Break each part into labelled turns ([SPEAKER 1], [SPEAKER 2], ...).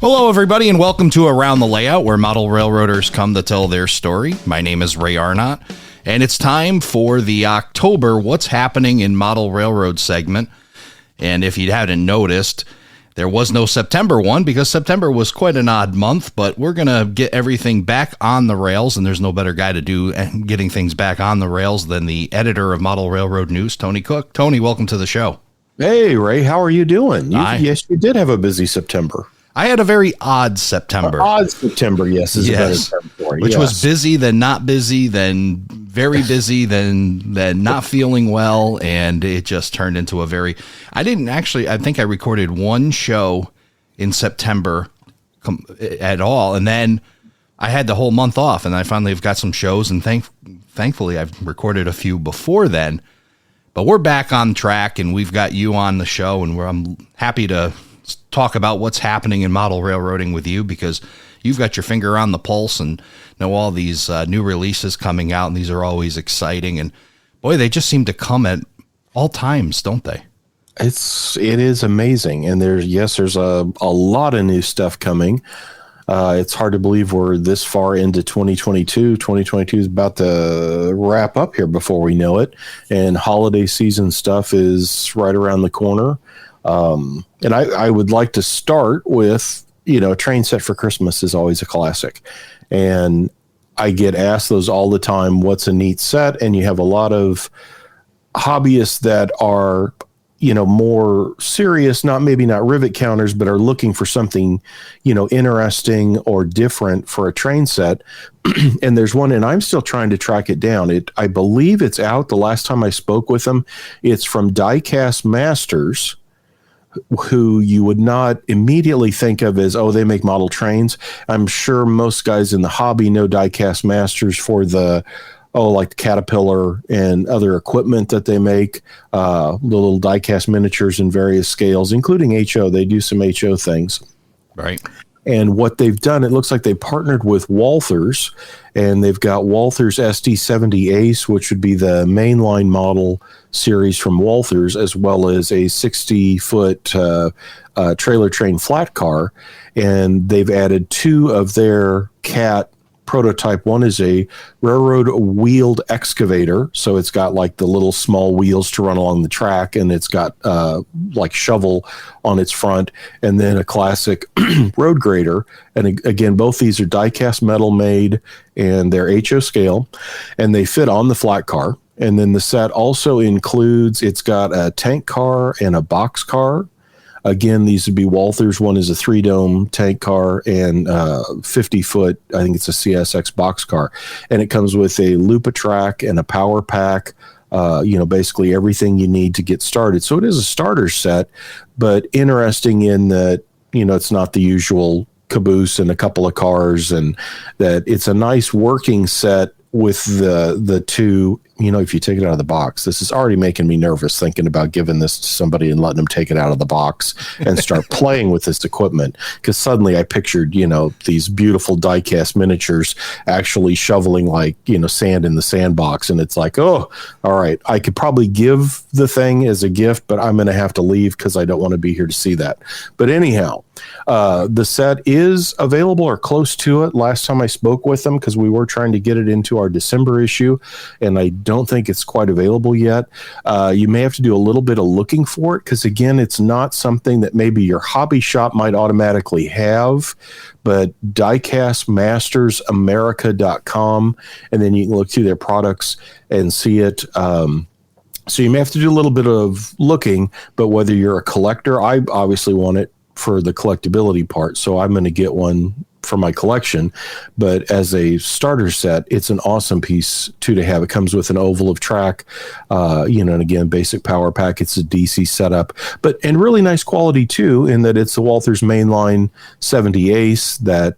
[SPEAKER 1] Hello, everybody, and welcome to Around the Layout, where model railroaders come to tell their story. My name is Ray Arnott, and it's time for the October What's Happening in Model Railroad segment. And if you hadn't noticed, there was no September one because September was quite an odd month, but we're going to get everything back on the rails, and there's no better guy to do getting things back on the rails than the editor of Model Railroad News, Tony Cook. Tony, welcome to the show.
[SPEAKER 2] Hey, Ray, how are you doing? Yes, you did have a busy September.
[SPEAKER 1] I had a very odd September.
[SPEAKER 2] Odd September, yes, is a better term for it.
[SPEAKER 1] Which was busy, then not busy, then very busy, then not feeling well, and it just turned into a very... I think I recorded one show in September at all, and then I had the whole month off, and I finally have got some shows, and thankfully I've recorded a few before then, but we're back on track, and we've got you on the show, and I'm happy to talk about what's happening in model railroading with you, because you've got your finger on the pulse and know all these new releases coming out, and these are always exciting. And boy, they just seem to come at all times, don't they?
[SPEAKER 2] It is amazing. And there's a lot of new stuff coming. It's hard to believe we're this far into 2022. 2022 is about to wrap up here before we know it. And holiday season stuff is right around the corner. And I would like to start with, a train set for Christmas is always a classic. And I get asked those all the time, what's a neat set? And you have a lot of hobbyists that are, more serious, maybe not rivet counters, but are looking for something, interesting or different for a train set. And there's one, and I'm still trying to track it down. I believe it's out. The last time I spoke with them, it's from Diecast Masters, who you would not immediately think of as, they make model trains. I'm sure most guys in the hobby know Diecast Masters for like the Caterpillar and other equipment that they make, the little diecast miniatures in various scales, including HO. They do some HO things.
[SPEAKER 1] Right.
[SPEAKER 2] And what they've done, it looks like they partnered with Walthers, and they've got Walthers SD70 Ace, which would be the mainline model series from Walthers, as well as a 60-foot trailer train flat car. And they've added two of their CAT prototype. One is a railroad wheeled excavator, so it's got like the little small wheels to run along the track, and it's got like shovel on its front, and then a classic road grader. And again, both these are die-cast metal made, and they're HO scale, and they fit on the flat car. And then the set also includes, it's got a tank car and a box car. Again, these would be Walthers. One is a 3-dome tank car and 50-foot, I think it's a CSX box car. And it comes with a Lupa-Track and a power pack, basically everything you need to get started. So it is a starter set, but interesting in that, it's not the usual caboose and a couple of cars, and that it's a nice working set with the two. If you take it out of the box, this is already making me nervous thinking about giving this to somebody and letting them take it out of the box and start playing with this equipment. Because suddenly I pictured, these beautiful die-cast miniatures actually shoveling sand in the sandbox. And it's like, oh, all right, I could probably give the thing as a gift, but I'm going to have to leave because I don't want to be here to see that. But anyhow, the set is available or close to it. Last time I spoke with them, because we were trying to get it into our December issue, and I don't think it's quite available yet. You may have to do a little bit of looking for it, because again, it's not something that maybe your hobby shop might automatically have, but diecastmastersamerica.com, and then you can look through their products and see it. So you may have to do a little bit of looking, but whether you're a collector, I obviously want it for the collectability part, so I'm going to get one for my collection. But as a starter set, it's an awesome piece to have. It comes with an oval of track, and again, basic power pack. It's a DC setup, and really nice quality too, in that it's the Walthers mainline 70 Ace. That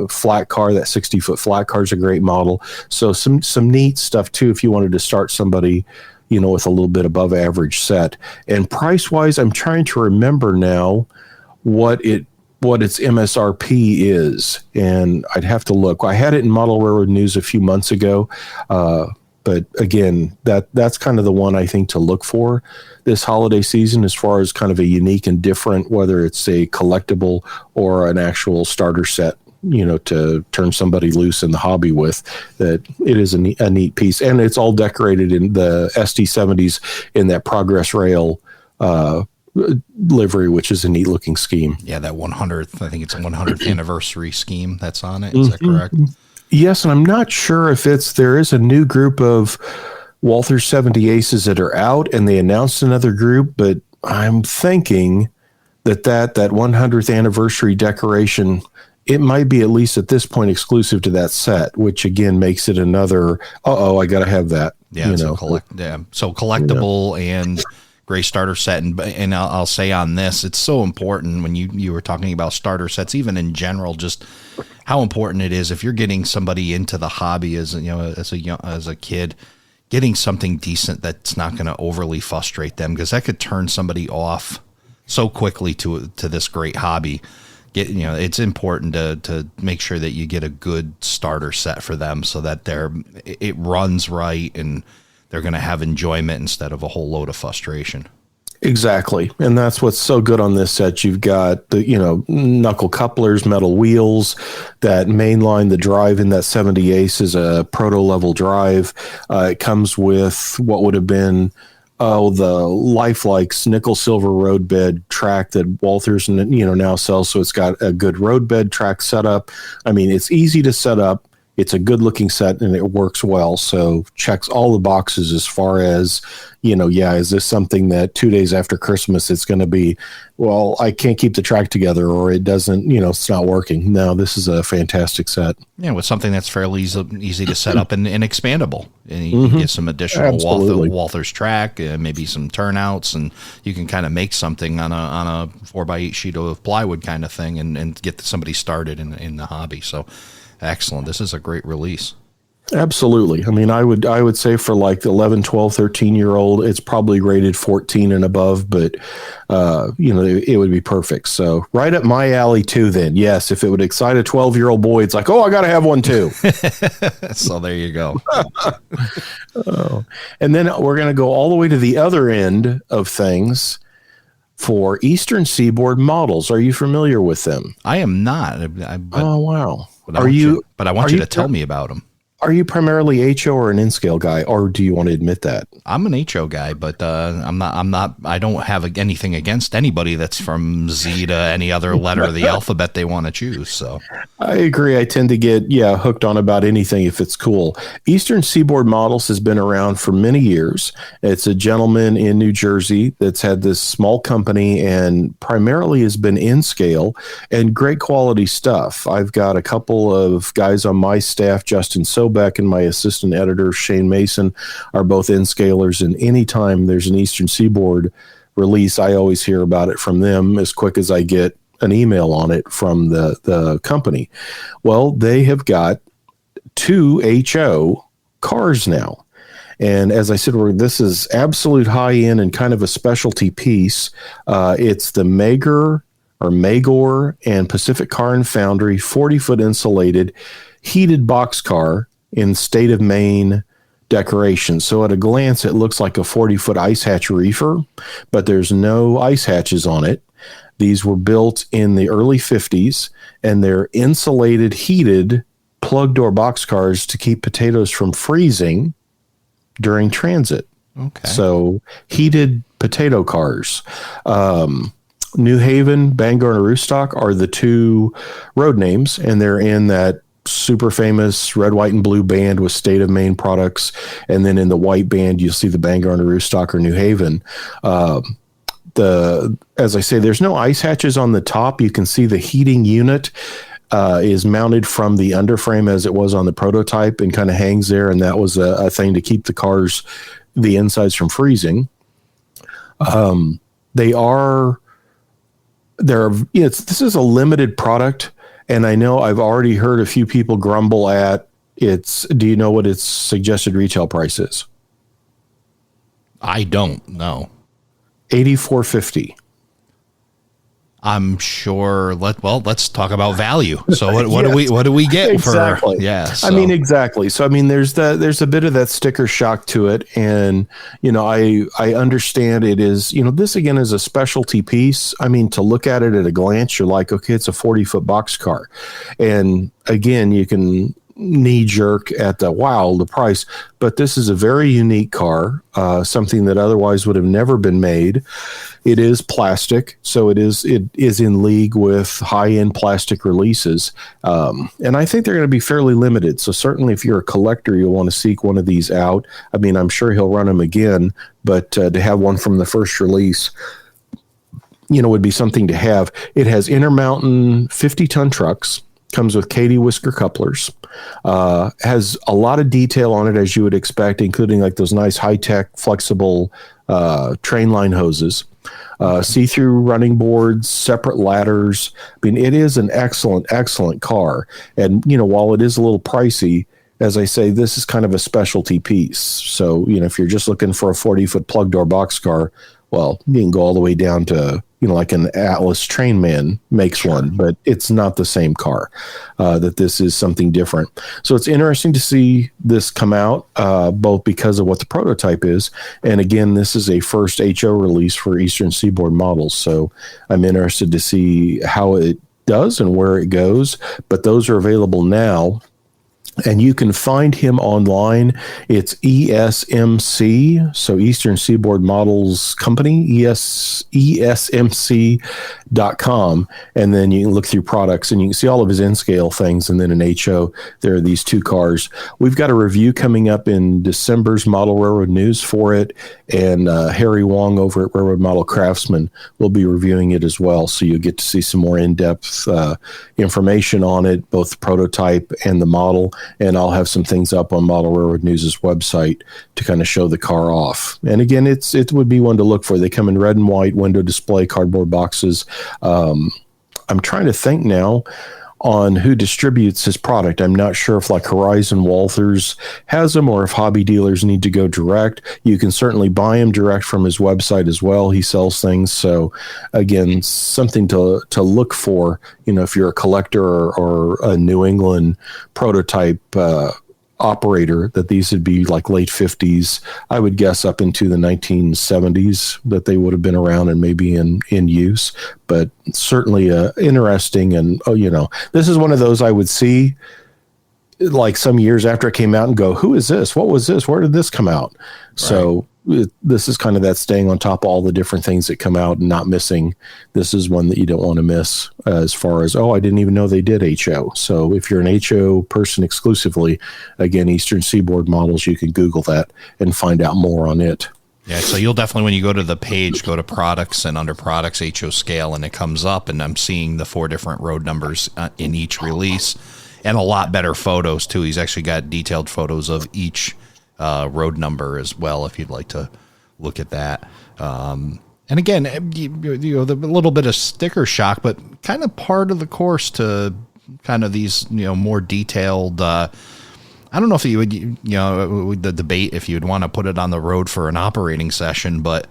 [SPEAKER 2] flat car, that 60-foot flat car, is a great model. So some neat stuff too if you wanted to start somebody, with a little bit above average set. And price wise, I'm trying to remember now what its MSRP is, and I'd have to look. I had it in Model Railroad News a few months ago. But again, that's kind of the one I think to look for this holiday season, as far as kind of a unique and different, whether it's a collectible or an actual starter set, to turn somebody loose in the hobby with. That it is a neat piece, and it's all decorated in the SD70s in that Progress Rail livery, which is a neat looking scheme.
[SPEAKER 1] Yeah, that 100th, I think it's a 100th anniversary scheme that's on it. Is that correct?
[SPEAKER 2] Yes, and I'm not sure if there is a new group of Walthers 70 Aces that are out, and they announced another group, but I'm thinking that 100th anniversary decoration, it might be at least at this point exclusive to that set, which again makes it another, I got to have that.
[SPEAKER 1] Yeah, so collectible and gray starter set. And I'll say on this, it's so important when you were talking about starter sets, even in general, just how important it is if you're getting somebody into the hobby as a kid, getting something decent that's not going to overly frustrate them, because that could turn somebody off so quickly to this great hobby. It's important to make sure that you get a good starter set for them, so that it runs right and they're going to have enjoyment instead of a whole load of frustration.
[SPEAKER 2] Exactly. And that's what's so good on this set. You've got the, knuckle couplers, metal wheels, that mainline, the drive in that 70 Ace is a proto level drive. It comes with what would have been the Lifelike's nickel silver roadbed track that Walthers now sells. So it's got a good roadbed track setup. I mean, it's easy to set up. It's a good looking set and it works well. So checks all the boxes as far as, is this something that 2 days after Christmas, it's going to be, well, I can't keep the track together, or it doesn't, it's not working. No, this is a fantastic set.
[SPEAKER 1] Yeah, with something that's fairly easy to set up and expandable. And you can get some additional Walthers track, maybe some turnouts, and you can kind of make something on a 4x8 sheet of plywood kind of thing and get somebody started in the hobby. So excellent. This is a great release.
[SPEAKER 2] Absolutely. I mean, I would say for like the 11, 12, 13-year-old, it's probably rated 14 and above, but, it would be perfect. So right up my alley too, then. Yes, if it would excite a 12-year-old boy, it's like, oh, I got to have one too.
[SPEAKER 1] So there you go.
[SPEAKER 2] And then we're going to go all the way to the other end of things for Eastern Seaboard models. Are you familiar with them?
[SPEAKER 1] I am not.
[SPEAKER 2] Oh, wow.
[SPEAKER 1] But I want you to tell me about them.
[SPEAKER 2] Are you primarily HO or an N-scale guy, or do you want to admit that?
[SPEAKER 1] I'm an HO guy, but I'm not. I don't have anything against anybody that's from Z to any other letter of the alphabet they want to choose. So
[SPEAKER 2] I agree. I tend to get hooked on about anything if it's cool. Eastern Seaboard Models has been around for many years. It's a gentleman in New Jersey that's had this small company and primarily has been in scale and great quality stuff. I've got a couple of guys on my staff, Justin Sobeck and my assistant editor, Shane Mason, are both N-scalers, and anytime there's an Eastern Seaboard release, I always hear about it from them as quick as I get an email on it from the company. Well, they have got 2 HO cars now. And as I said, this is absolute high-end and kind of a specialty piece. It's the Magor and Pacific Car and Foundry 40-foot insulated heated boxcar in state of Maine decoration. So at a glance, it looks like a 40-foot ice hatch reefer, but there's no ice hatches on it. These were built in the early 50s, and they're insulated, heated plug door boxcars to keep potatoes from freezing during transit.
[SPEAKER 1] Okay.
[SPEAKER 2] So heated potato cars. New Haven, Bangor, and Aroostook are the 2 road names, and they're in that super famous red, white, and blue band with State of Maine products. And then in the white band, you'll see the Bangor and Aroostook or New Haven. As I say, there's no ice hatches on the top. You can see the heating unit is mounted from the underframe as it was on the prototype and kind of hangs there. And that was a thing to keep the insides from freezing. This is a limited product. And I know I've already heard a few people grumble at do you know what its suggested retail price is?
[SPEAKER 1] I don't know.
[SPEAKER 2] $84.50.
[SPEAKER 1] I'm sure. Let's talk about value. So what
[SPEAKER 2] Yes.
[SPEAKER 1] what do we get
[SPEAKER 2] Exactly.
[SPEAKER 1] for? Yeah. So.
[SPEAKER 2] I mean, exactly. So, I mean, there's a bit of that sticker shock to it. And, I understand it is, this again is a specialty piece. I mean, to look at it at a glance, you're like, okay, it's a 40-foot boxcar. And again, you can knee jerk at the price, but this is a very unique car, something that otherwise would have never been made. It is plastic, so it is in league with high-end plastic releases, and I think they're going to be fairly limited. So certainly, if you're a collector, you'll want to seek one of these out. I mean, I'm sure he'll run them again, but to have one from the first release, would be something to have. It has Intermountain 50-ton trucks. Comes with Katie whisker couplers, has a lot of detail on it, as you would expect, including like those nice high-tech flexible train line hoses, see-through running boards, separate ladders. I mean, it is an excellent, excellent car. And, while it is a little pricey, as I say, this is kind of a specialty piece. So, if you're just looking for a 40-foot plug door boxcar, well, you can go all the way down to, like an Atlas Trainman makes one, but it's not the same car, that this is something different. So it's interesting to see this come out, both because of what the prototype is. And again, this is a first HO release for Eastern Seaboard models. So I'm interested to see how it does and where it goes, but those are available now. And you can find him online. It's ESMC, so Eastern Seaboard Models Company, ESMC.com. And then you can look through products and you can see all of his N-scale things. And then in HO, there are these two cars. We've got a review coming up in December's Model Railroad News for it. And Harry Wong over at Railroad Model Craftsman will be reviewing it as well. So you'll get to see some more in-depth information on it, both the prototype and the model. And I'll have some things up on Model Railroad News' website to kind of show the car off. And again, it would be one to look for. They come in red and white, window display, cardboard boxes. I'm trying to think now on who distributes his product. I'm not sure if like Horizon Walthers has them or if hobby dealers need to go direct. You can certainly buy him direct from his website as well. He sells things. So again, something to look for, if you're a collector or a New England prototype operator, that these would be like late 50s, I would guess up into the 1970s that they would have been around and maybe in use, but certainly interesting. And, this is one of those I would see like some years after it came out and go, who is this? What was this? Where did this come out? Right. So this is kind of that staying on top of all the different things that come out and not missing. This is one that you don't want to miss as far as, I didn't even know they did HO. So if you're an HO person exclusively, again, Eastern Seaboard Models, you can Google that and find out more on it.
[SPEAKER 1] Yeah, so you'll definitely, when you go to the page, go to products and under products, HO scale, and it comes up, and I'm seeing the 4 different road numbers in each release and a lot better photos too. He's actually got detailed photos of each road number as well, if you'd like to look at that. And again, the little bit of sticker shock, but kind of part of the course to kind of these, more detailed, I don't know if you would, the debate, if you'd want to put it on the road for an operating session, but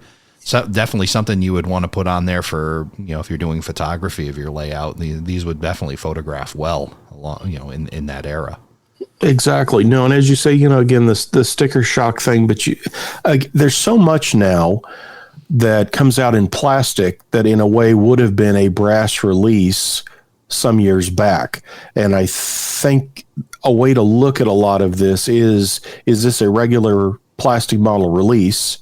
[SPEAKER 1] definitely something you would want to put on there for, if you're doing photography of your layout. These would definitely photograph well, in that era.
[SPEAKER 2] Exactly. No, and as you say, again, the sticker shock thing, but there's so much now that comes out in plastic that in a way would have been a brass release some years back. And I think a way to look at a lot of this is this a regular plastic model release,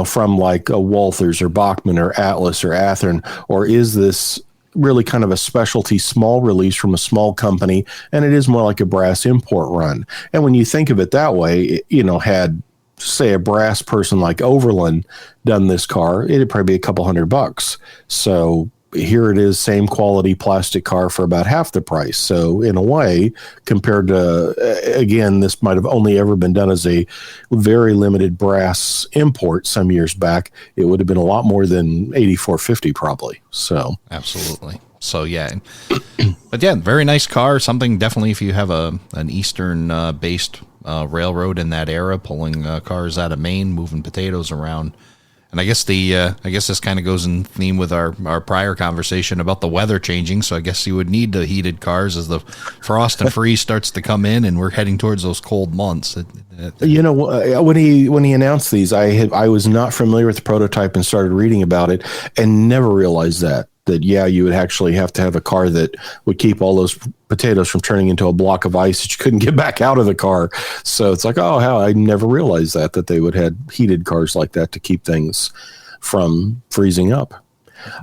[SPEAKER 2] from like a Walthers or Bachmann or Atlas or Athearn, or is this really kind of a specialty small release from a small company, and it is more like a brass import run? And when you think of it that way, had, say, a brass person like Overland done this car, it'd probably be a couple $100. So here it is, same quality plastic car for about half the price. So in a way, compared to, again, this might have only ever been done as a very limited brass import some years back, it would have been a lot more than $84.50 probably. So
[SPEAKER 1] absolutely. So yeah, but yeah, very nice car. Something definitely, if you have an Eastern based railroad in that era, pulling cars out of Maine, moving potatoes around, And I guess this kind of goes in theme with our prior conversation about the weather changing. So I guess you would need the heated cars as the frost and freeze starts to come in, and we're heading towards those cold months.
[SPEAKER 2] When he announced these, I was not familiar with the prototype and started reading about it, and never realized that you would actually have to have a car that would keep all those potatoes from turning into a block of ice that you couldn't get back out of the car. So it's like, oh, how I never realized that they would have heated cars like that to keep things from freezing up.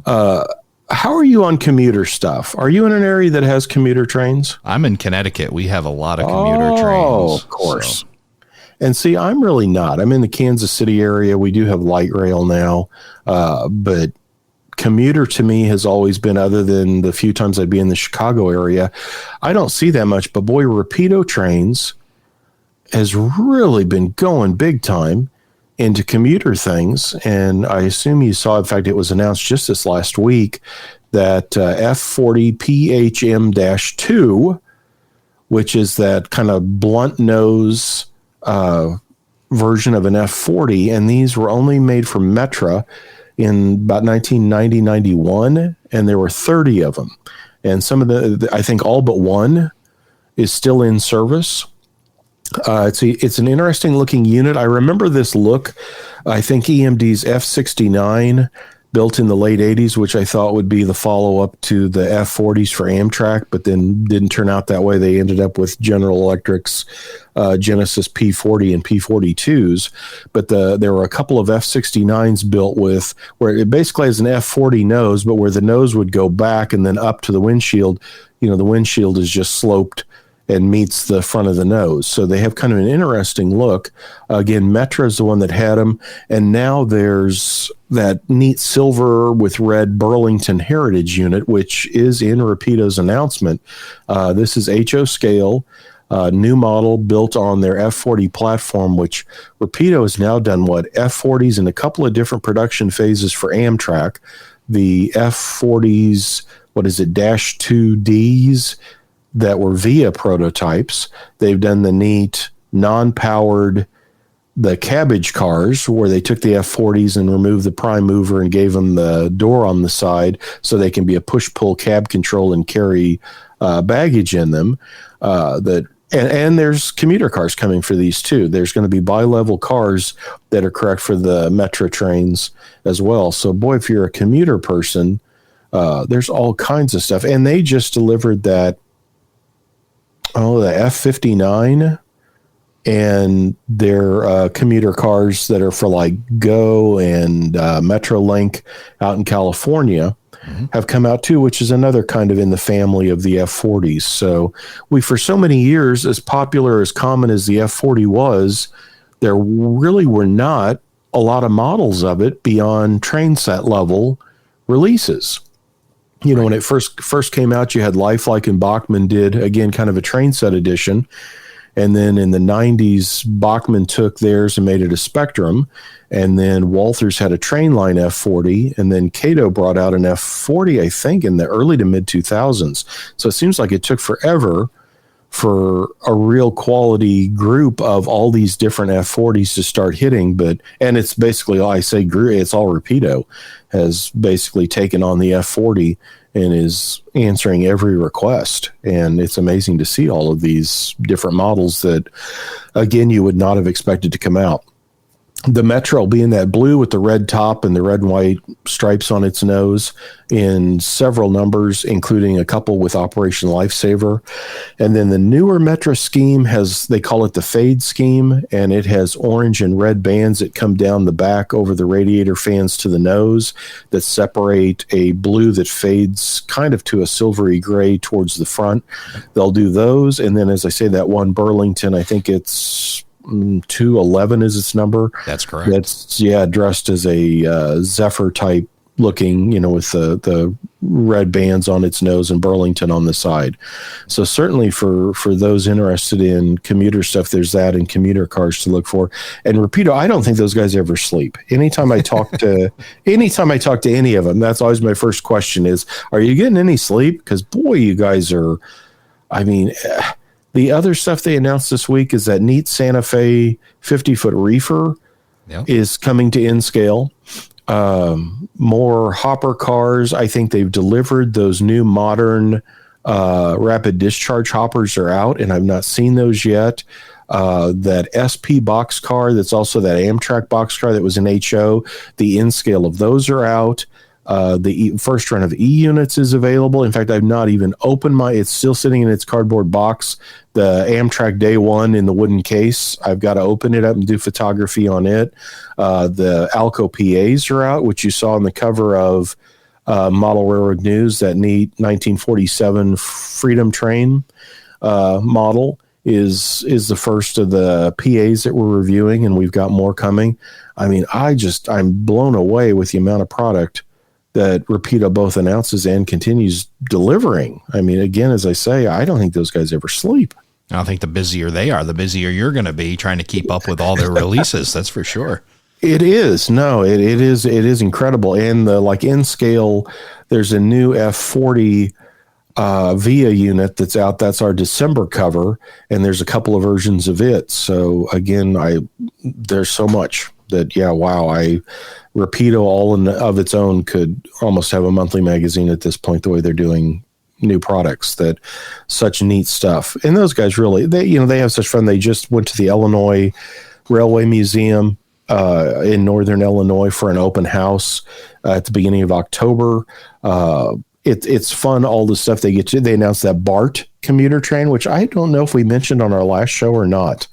[SPEAKER 2] How are you on commuter stuff? Are you in an area that has commuter trains?
[SPEAKER 1] I'm in Connecticut. We have a lot of commuter trains.
[SPEAKER 2] Oh, of course. So. And see, I'm really not. I'm in the Kansas City area. We do have light rail now, but commuter to me has always been, other than the few times I'd be in the Chicago area, I don't see that much. But boy, Rapido trains has really been going big time into commuter things. And I assume you saw, in fact, it was announced just this last week that F40 PHM-2, which is that kind of blunt nose version of an F40, and these were only made for Metra in about 1990-91, and there were 30 of them. And some of I think all but one is still in service. It's an interesting looking unit. I remember this look. I think EMD's F69 built in the late 80s, which I thought would be the follow-up to the F40s for Amtrak, but then didn't turn out that way. They ended up with General Electric's Genesis P40 and P42s, but there were a couple of F69s built with, where it basically has an F40 nose, but where the nose would go back and then up to the windshield. The windshield is just sloped and meets the front of the nose. So they have kind of an interesting look. Again, Metra is the one that had them, and now there's that neat silver with red Burlington Heritage unit, which is in Rapido's announcement. This is HO scale, new model built on their F40 platform, which Rapido has now done F40s in a couple of different production phases for Amtrak. The F40s, -2Ds, that were via prototypes. They've done the neat non-powered, the cabbage cars, where they took the F40s and removed the prime mover and gave them the door on the side so they can be a push-pull cab control and carry baggage in them. And there's commuter cars coming for these too. There's going to be bi-level cars that are correct for the Metra trains as well. So boy, if you're a commuter person, there's all kinds of stuff. And they just delivered the F59 and their commuter cars that are for like Go and Metrolink out in California have come out too, which is another kind of in the family of the F40s. So for so many years, as popular, as common as the F40 was, there really were not a lot of models of it beyond train set level releases. When it first came out, you had Lifelike and Bachmann did, again, kind of a train set edition. And then in the 90s, Bachmann took theirs and made it a Spectrum. And then Walthers had a Trainline F40. And then Cato brought out an F40, I think, in the early to mid-2000s. So it seems like it took forever for a real quality group of all these different F40s to start hitting. And it's basically, it's all Rapido has basically taken on the F40 and is answering every request. And it's amazing to see all of these different models that, again, you would not have expected to come out. The Metra will be in that blue with the red top and the red and white stripes on its nose in several numbers, including a couple with Operation Lifesaver. And then the newer Metra scheme they call it the fade scheme, and it has orange and red bands that come down the back over the radiator fans to the nose that separate a blue that fades kind of to a silvery gray towards the front. They'll do those. And then, as I say, that one Burlington, I think it's 211 is its number.
[SPEAKER 1] That's correct.
[SPEAKER 2] That's dressed as a Zephyr type looking, with the red bands on its nose and Burlington on the side. So certainly for those interested in commuter stuff, there's that and commuter cars to look for. And Rapido, I don't think those guys ever sleep. Anytime I talk to any of them, that's always my first question is, are you getting any sleep? Because boy, you guys are, the other stuff they announced this week is that neat Santa Fe 50-foot reefer is coming to N-Scale. more hopper cars. I think they've delivered those new modern rapid discharge hoppers are out, and I've not seen those yet. That SP box car, that's also that Amtrak box car that was in HO, the N scale of those are out. The first run of E units is available. In fact, I've not even opened it's still sitting in its cardboard box. The Amtrak Day One in the wooden case, I've got to open it up and do photography on it. The Alco PAs are out, which you saw on the cover of Model Railroad News, that neat 1947 Freedom Train model is the first of the PAs that we're reviewing, and we've got more coming. I mean, I'm blown away with the amount of product that Rapido both announces and continues delivering. I mean, again, as I say, I don't think those guys ever sleep.
[SPEAKER 1] I think the busier they are, the busier you're going to be trying to keep up with all their releases. That's for sure.
[SPEAKER 2] It is. No, it is incredible. And the N scale, there's a new F40 VIA unit that's out. That's our December cover, and there's a couple of versions of it. So again, there's so much that, yeah, wow. Rapido all of its own could almost have a monthly magazine at this point, the way they're doing new products. That such neat stuff. And those guys really, they have such fun. They just went to the Illinois Railway Museum in Northern Illinois for an open house at the beginning of October. It's fun, all the stuff they get to. They announced that BART commuter train, which I don't know if we mentioned on our last show or not,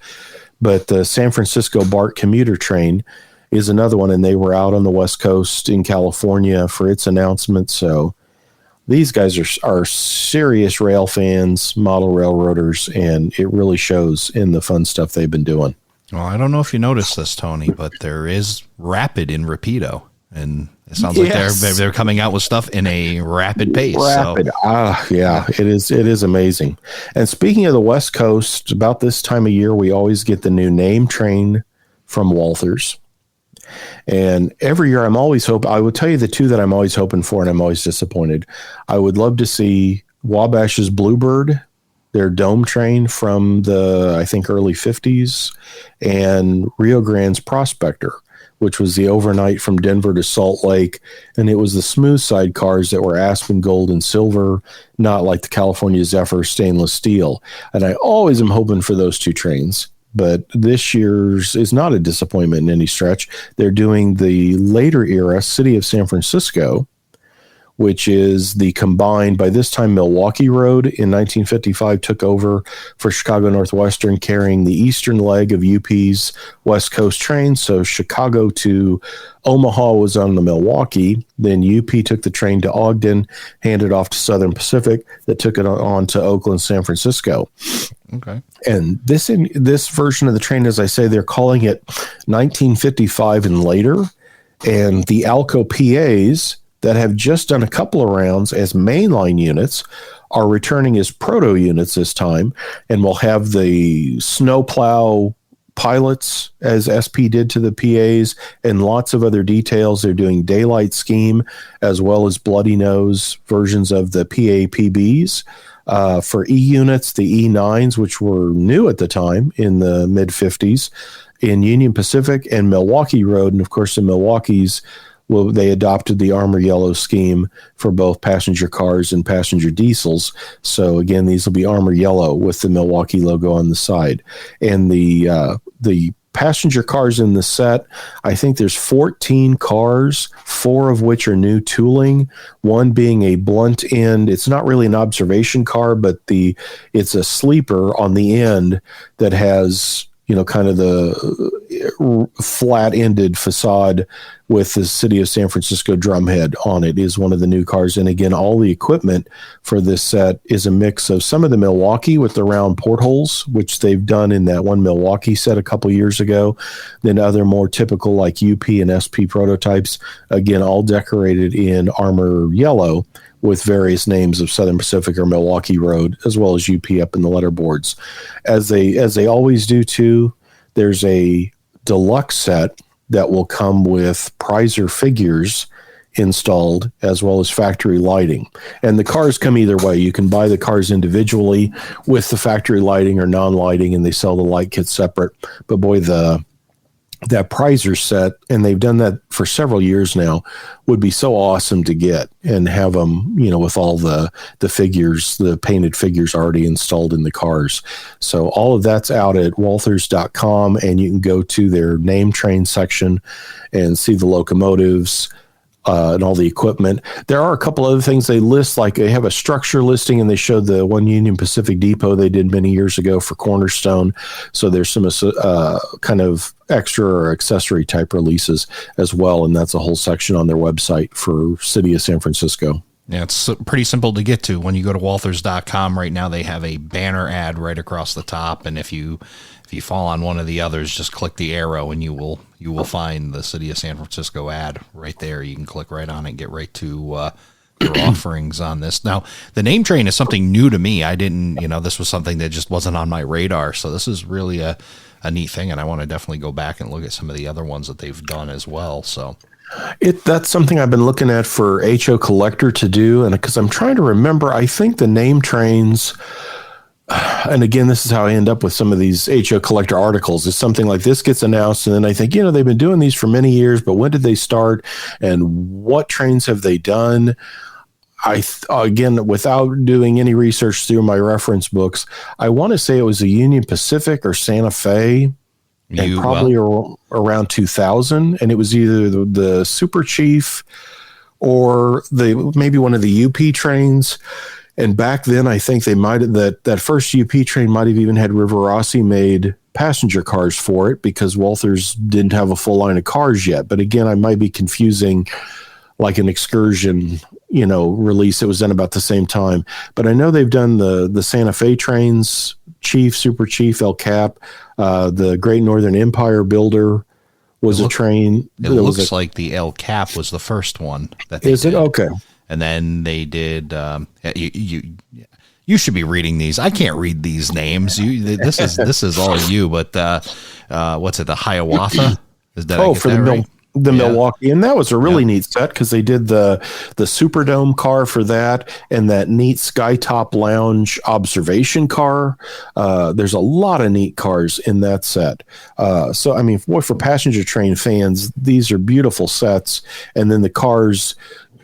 [SPEAKER 2] but the San Francisco BART commuter train is another one, and they were out on the West Coast in California for its announcement. So these guys are serious rail fans, model railroaders, and it really shows in the fun stuff they've been doing.
[SPEAKER 1] Well, I don't know if you noticed this, Tony, but there is rapid in Rapido, and it sounds like they're coming out with stuff in a rapid pace.
[SPEAKER 2] Rapid. Yeah, it is amazing. And speaking of the West Coast, about this time of year, we always get the new name train from Walthers. And every year I'm always I would tell you the two that I'm always hoping for, and I'm always disappointed. I would love to see Wabash's Bluebird, their dome train from the, I think, early 50s, and Rio Grande's Prospector, which was the overnight from Denver to Salt Lake. And it was the smooth side cars that were aspen gold and silver, not like the California Zephyr stainless steel. And I always am hoping for those two trains. But this year's is not a disappointment in any stretch. They're doing the later era City of San Francisco, which is the combined, by this time, Milwaukee Road in 1955 took over for Chicago Northwestern, carrying the eastern leg of UP's West Coast train. So Chicago to Omaha was on the Milwaukee. Then UP took the train to Ogden, handed off to Southern Pacific, that took it on to Oakland, San Francisco.
[SPEAKER 1] Okay.
[SPEAKER 2] And this version of the train, as I say, they're calling it 1955 and later. And the Alco PAs that have just done a couple of rounds as mainline units are returning as proto units this time, and will have the snowplow pilots as SP did to the PAs, and lots of other details. They're doing daylight scheme as well as bloody nose versions of the PAPBs. For E units, the E9s, which were new at the time in the mid 50s, in Union Pacific and Milwaukee Road. And of course, the Milwaukee's, they adopted the armor yellow scheme for both passenger cars and passenger diesels. So again, these will be armor yellow with the Milwaukee logo on the side. And the passenger cars in the set, I think there's 14 cars, 4 of which are new tooling, one being a blunt end. It's not really an observation car, but it's a sleeper on the end that has, kind of the flat-ended facade with the City of San Francisco drumhead on it is one of the new cars. And again, all the equipment for this set is a mix of some of the Milwaukee with the round portholes, which they've done in that one Milwaukee set a couple years ago, then other more typical like UP and SP prototypes, again, all decorated in armor yellow with various names of Southern Pacific or Milwaukee Road, as well as UP up in the letterboards. As they always do too, there's a deluxe set that will come with prizer figures installed as well as factory lighting. And the cars come either way. You can buy the cars individually with the factory lighting or non-lighting, and they sell the light kits separate. But boy, the that prizer set, and they've done that for several years now, would be so awesome to get and have them, with all the figures, the painted figures already installed in the cars. So all of that's out at walthers.com, and you can go to their name train section and see the locomotives, and all the equipment. There are a couple other things they list, like they have a structure listing, and they showed the one Union Pacific depot they did many years ago for Cornerstone. So there's some kind of extra or accessory type releases as well, and that's a whole section on their website for City of San Francisco.
[SPEAKER 1] Yeah, it's pretty simple to get to. When you go to walthers.com right now, they have a banner ad right across the top, and if you fall on one of the others, just click the arrow and you will find the City of San Francisco ad right there. You can click right on it and get right to their offerings on this. Now, the name train is something new to me. I didn't, this was something that just wasn't on my radar. So this is really a neat thing, and I want to definitely go back and look at some of the other ones that they've done as well. So
[SPEAKER 2] that's something I've been looking at for HO Collector to do, and because I'm trying to remember, I think the name trains. And again, this is how I end up with some of these HO Collector articles, is something like this gets announced, and then I think, they've been doing these for many years, but when did they start, and what trains have they done? Again, without doing any research through my reference books, I want to say it was a Union Pacific or Santa Fe, and probably around 2000, and it was either the Super Chief or maybe one of the UP trains. And back then, I think they might have that first UP train might have even had River Rossi made passenger cars for it, because Walthers didn't have a full line of cars yet. But again, I might be confusing like an excursion, release that was done about the same time. But I know they've done the Santa Fe trains, Chief, Super Chief, El Cap, the Great Northern Empire Builder was a train.
[SPEAKER 1] It looks like the El Cap was the first one that they did.
[SPEAKER 2] Is it? Okay.
[SPEAKER 1] And then they did. You should be reading these. I can't read these names. This is all you. But what's it? The Hiawatha?
[SPEAKER 2] For the Milwaukee, and that was a really neat set, because they did the Superdome car for that, and that neat Skytop Lounge observation car. There's a lot of neat cars in that set. So I mean, for passenger train fans, these are beautiful sets, and then the cars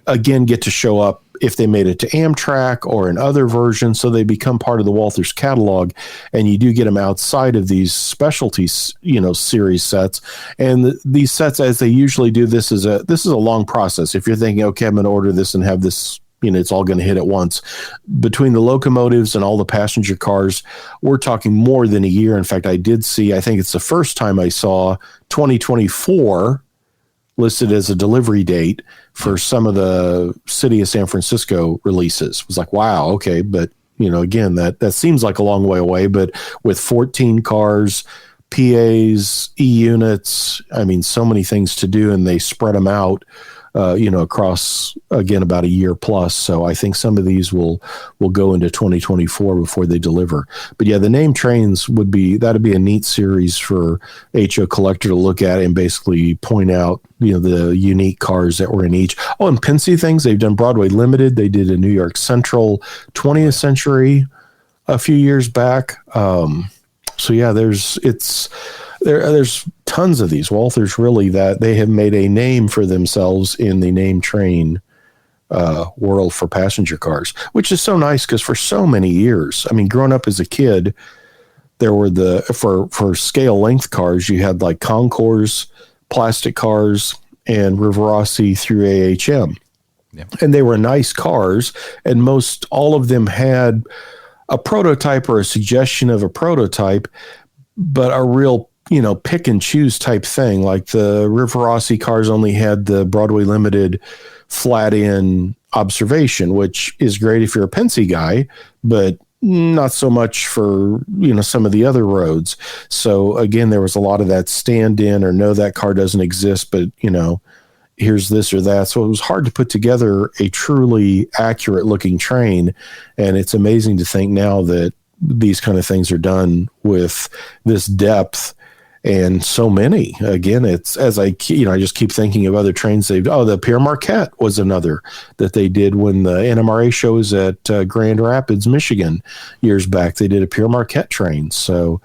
[SPEAKER 2] again get to show up if they made it to Amtrak or in other versions, so they become part of the Walthers catalog, and you do get them outside of these specialties, series sets. And these sets, as they usually do, this is a long process. If you're thinking, okay, I'm going to order this and have this, it's all going to hit at once. Between the locomotives and all the passenger cars, we're talking more than a year. In fact, I think it's the first time I saw 2024 listed as a delivery date for some of the City of San Francisco releases. It was like, wow, okay. But, again, that seems like a long way away, but with 14 cars, PAs, E-units, I mean, so many things to do, and they spread them out, across, again, about a year plus. So I think some of these will go into 2024 before they deliver. But yeah, the name trains that'd be a neat series for HO Collector to look at and basically point out, the unique cars that were in each. Oh, and Pincy things, they've done Broadway Limited. They did a New York Central 20th Century a few years back. So yeah, there's tons of these. Walthers, really, that they have made a name for themselves in the name train world for passenger cars, which is so nice, because for so many years, I mean, growing up as a kid, there were for scale length cars, you had like Concours, plastic cars, and River Rossi through AHM. Yeah. And they were nice cars, and all of them had a prototype or a suggestion of a prototype, but a real, pick and choose type thing. Like the River Rossi cars only had the Broadway Limited flat in observation, which is great if you're a Pensy guy, but not so much for, some of the other roads. So again, there was a lot of that stand in, or no, that car doesn't exist, but here's this or that. So it was hard to put together a truly accurate looking train. And it's amazing to think now that these kind of things are done with this depth and so many. Again, it's as I just keep thinking of other trains the Pierre Marquette was another that they did when the NMRA shows at Grand Rapids, Michigan years back. They did a Pierre Marquette train. So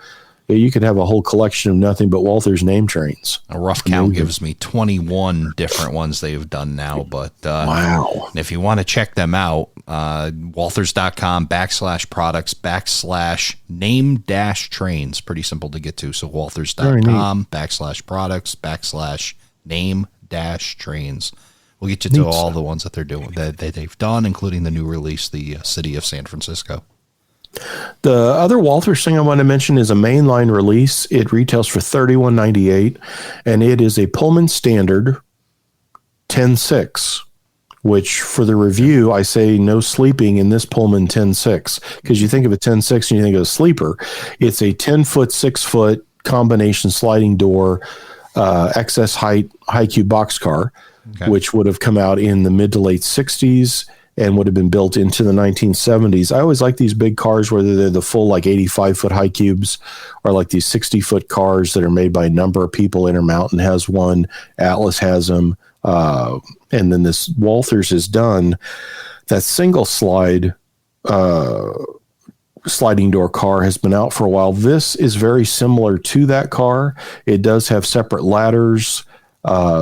[SPEAKER 2] you could have a whole collection of nothing but Walthers name trains.
[SPEAKER 1] A rough count gives me 21 different ones they've done now, but
[SPEAKER 2] wow.
[SPEAKER 1] If you want to check them out, walthers.com/name-trains. Pretty simple to get to. So walthers.com/name-trains. We'll get you to all the ones that they're doing, that they've done, including the new release, the City of San Francisco.
[SPEAKER 2] The other Walthers thing I want to mention is a mainline release. It retails for $31.98, and it is a Pullman Standard 10.6, which for the review, I say no sleeping in this Pullman 10.6, because you think of a 10.6 and you think of a sleeper. It's a 10-foot, 6-foot combination sliding door, excess height, high cube boxcar, which would have come out in the mid to late 60s. And would have been built into the 1970s. I always like these big cars, whether they're the full like 85-foot high cubes or like these 60-foot cars that are made by a number of people. Intermountain has one, Atlas has them, and then this Walthers has done that single slide sliding door car has been out for a while. This is very similar to that car. It does have separate ladders,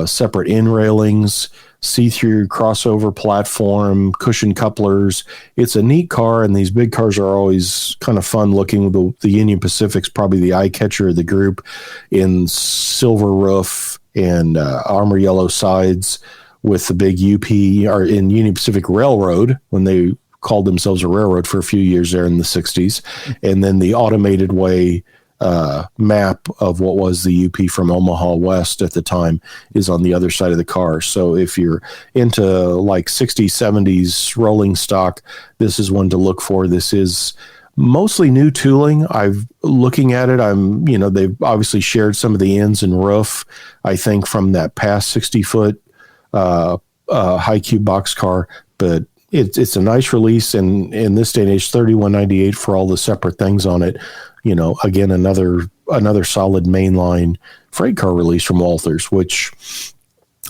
[SPEAKER 2] separate in railings, see-through crossover platform, cushion couplers. It's a neat car, and these big cars are always kind of fun looking. The Union Pacific's probably the eye catcher of the group in silver roof and armor yellow sides with the big UP, or in Union Pacific Railroad when they called themselves a railroad for a few years there in the 60s. And then the automated way map of what was the UP from Omaha West at the time is on the other side of the car. So if you're into like 60s, 70s rolling stock, this is one to look for. This is mostly new tooling. Looking at it, they've obviously shared some of the ends and roof, I think, from that past 60-foot high cube boxcar, but it's a nice release, and in this day and age, $31.98 for all the separate things on it. Again, another solid mainline freight car release from Walthers, which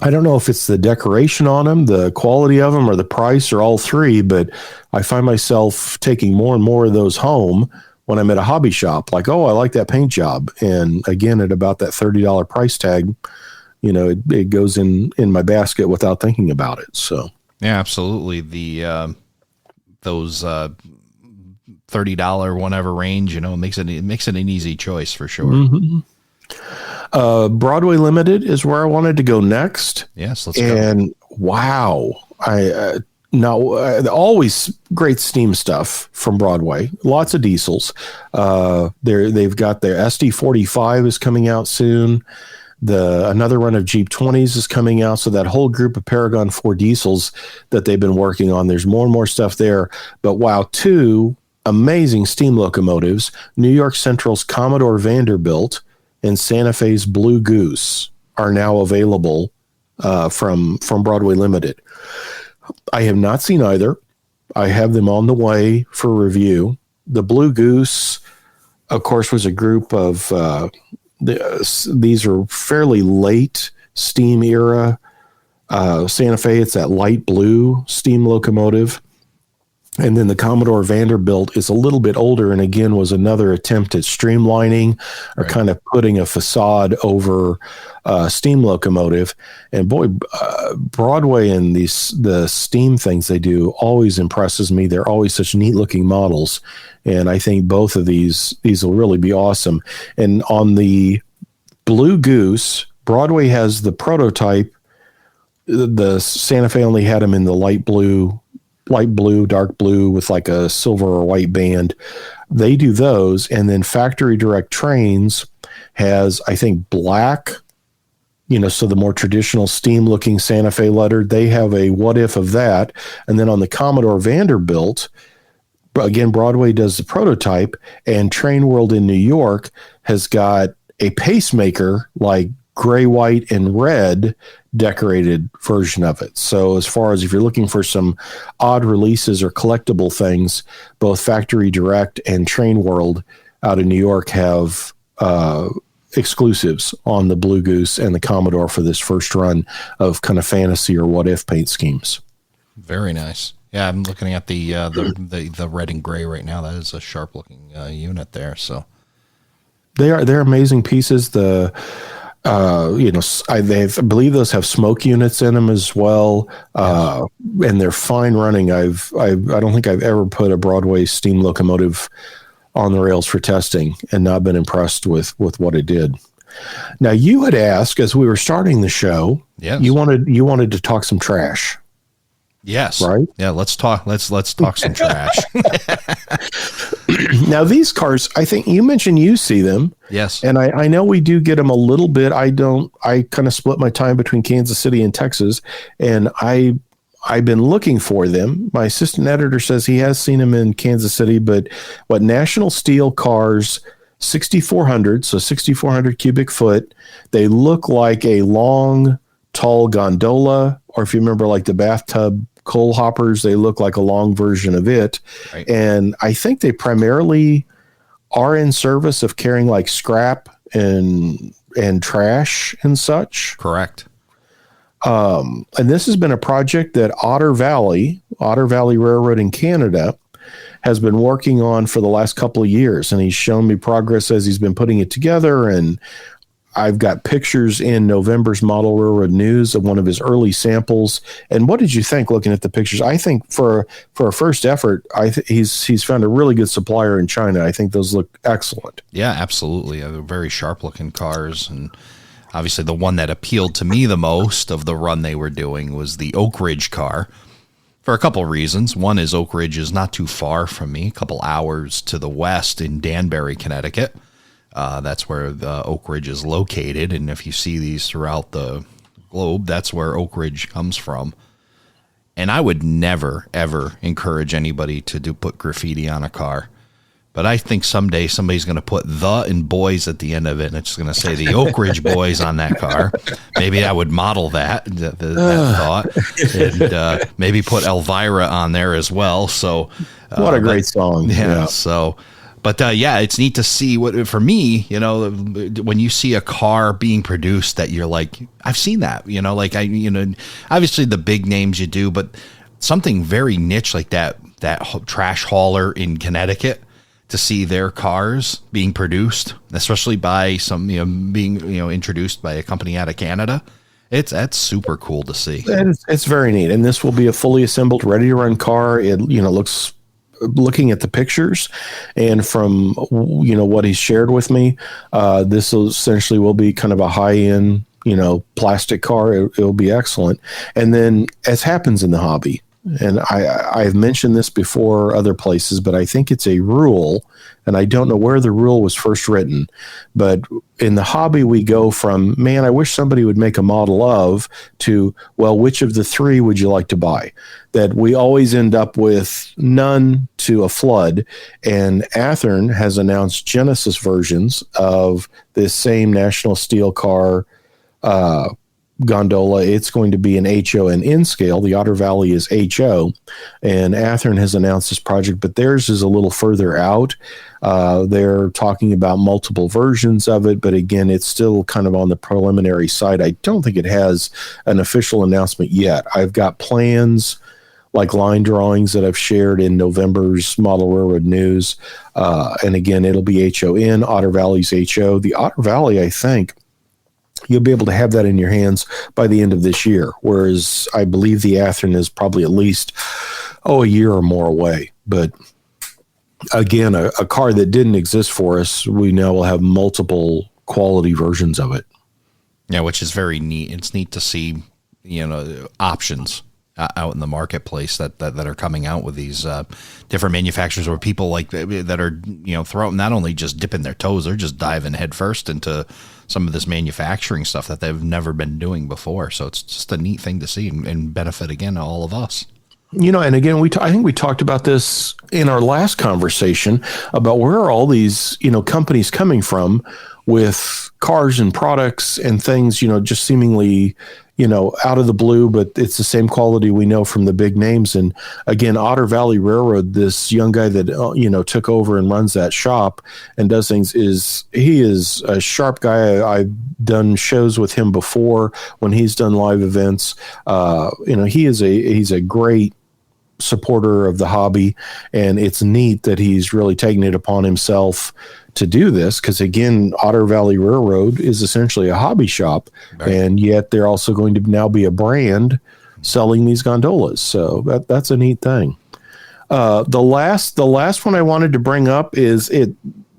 [SPEAKER 2] I don't know if it's the decoration on them, the quality of them, or the price, or all three, but I find myself taking more and more of those home when I'm at a hobby shop. Like, oh, I like that paint job. And again, at about that $30 price tag, it goes in my basket without thinking about it. So.
[SPEAKER 1] Yeah, absolutely. Those $30 whatever range, makes it an easy choice for sure.
[SPEAKER 2] Mm-hmm. Broadway Limited is where I wanted to go next.
[SPEAKER 1] Yes, let's go.
[SPEAKER 2] And wow, always great steam stuff from Broadway. Lots of diesels. They've got their SD45 is coming out soon. Another run of Jeep 20s is coming out. So that whole group of Paragon 4 diesels that they've been working on, there's more and more stuff there. But wow, two amazing steam locomotives, New York Central's Commodore Vanderbilt and Santa Fe's Blue Goose, are now available from Broadway Limited. I have not seen either. I have them on the way for review. The Blue Goose, of course, was a group of these are fairly late steam era. Santa Fe, it's that light blue steam locomotive. And then the Commodore Vanderbilt is a little bit older, and again was another attempt at streamlining or kind of putting a facade over steam locomotive. And boy, Broadway and the steam things they do always impresses me. They're always such neat looking models, and I think both of these will really be awesome. And on the Blue Goose, Broadway has the prototype. The Santa Fe only had them in the light blue, dark blue with like a silver or white band. They do those. And then Factory Direct Trains has, I think, black, so the more traditional steam looking Santa Fe letter. They have a what if of that. And then on the Commodore Vanderbilt, again, Broadway does the prototype, and Train World in New York has got a pacemaker, like gray, white, and red decorated version of it. So as far as if you're looking for some odd releases or collectible things, both Factory Direct and Train World out of New York have exclusives on the Blue Goose and the Commodore for this first run of kind of fantasy or what if paint schemes.
[SPEAKER 1] Very nice. Yeah, I'm looking at the red and gray right now. That is a sharp looking unit there. So
[SPEAKER 2] They're amazing pieces. I believe those have smoke units in them as well, and they're fine running. I don't think I've ever put a Broadway steam locomotive on the rails for testing and not been impressed with what it did. Now, you had asked as we were starting the show, you wanted to talk some trash.
[SPEAKER 1] Yes.
[SPEAKER 2] Right.
[SPEAKER 1] Yeah. Let's talk some trash.
[SPEAKER 2] Now, these cars, I think you mentioned you see them.
[SPEAKER 1] Yes.
[SPEAKER 2] And I know we do get them a little bit. I kind of split my time between Kansas City and Texas, and I've been looking for them. My assistant editor says he has seen them in Kansas City, but National Steel cars, 6,400, so 6,400 cubic foot. They look like a long, tall gondola, or if you remember like the bathtub coal hoppers, they look like a long version of it. Right. And I think they primarily are in service of carrying like scrap and trash and such.
[SPEAKER 1] Correct.
[SPEAKER 2] And this has been a project that Otter Valley Railroad in Canada has been working on for the last couple of years. And he's shown me progress as he's been putting it together. And I've got pictures in November's Model Railroad News of one of his early samples. And what did you think looking at the pictures? I think for a first effort, he's found a really good supplier in China. I think those look excellent.
[SPEAKER 1] Yeah, absolutely. They're very sharp looking cars. And obviously the one that appealed to me the most of the run they were doing was the Oak Ridge car for a couple of reasons. One is Oak Ridge is not too far from me, a couple hours to the west in Danbury, Connecticut. That's where the Oak Ridge is located. And if you see these throughout the globe, that's where Oak Ridge comes from. And I would never, ever encourage anybody to put graffiti on a car. But I think someday somebody's going to put "the" and "boys" at the end of it, and it's going to say the Oak Ridge Boys on that car. Maybe I would model that thought, and maybe put Elvira on there as well. So,
[SPEAKER 2] what a great song!
[SPEAKER 1] Yeah. So. But it's neat to see for me, when you see a car being produced that you're like, I've seen that, obviously the big names you do, but something very niche like that trash hauler in Connecticut, to see their cars being produced, especially by some, being, introduced by a company out of Canada. That's super cool to see.
[SPEAKER 2] It's very neat. And this will be a fully assembled, ready to run car. It, looking at the pictures and from, what he's shared with me, this essentially will be kind of a high-end, plastic car. It'll be excellent. And then, as happens in the hobby, and I've mentioned this before other places, but I think it's a rule, and I don't know where the rule was first written, but in the hobby we go from, man, I wish somebody would make a model of, to, well, which of the three would you like to buy? That we always end up with none to a flood, and Athearn has announced Genesis versions of this same National Steel car gondola. It's going to be an HO and N scale. The Otter Valley is HO, and Athearn has announced this project, but theirs is a little further out. They're talking about multiple versions of it, but again, it's still kind of on the preliminary side. I don't think it has an official announcement yet. I've got plans, like line drawings that I've shared in November's Model Railroad News. And again, it'll be HON, Otter Valley's HO. The Otter Valley, I think, you'll be able to have that in your hands by the end of this year, whereas I believe the Athearn is probably at least, a year or more away. But again, a car that didn't exist for us, we now will have multiple quality versions of it.
[SPEAKER 1] Yeah, which is very neat. It's neat to see, options out in the marketplace that are coming out with these different manufacturers, or people like that are, throughout, not only just dipping their toes, they're just diving headfirst into some of this manufacturing stuff that they've never been doing before. So it's just a neat thing to see and benefit, again, all of us.
[SPEAKER 2] And again, I think we talked about this in our last conversation about where are all these, companies coming from with cars and products and things, just seemingly, out of the blue, but it's the same quality we know from the big names. And again, Otter Valley Railroad, this young guy that, took over and runs that shop and does things, he is a sharp guy. I've done shows with him before when he's done live events. He's a great supporter of the hobby, and it's neat that he's really taking it upon himself to do this, because again, Otter Valley Railroad is essentially a hobby shop, right, and yet they're also going to now be a brand selling these gondolas. So that's a neat thing. The last one I wanted to bring up is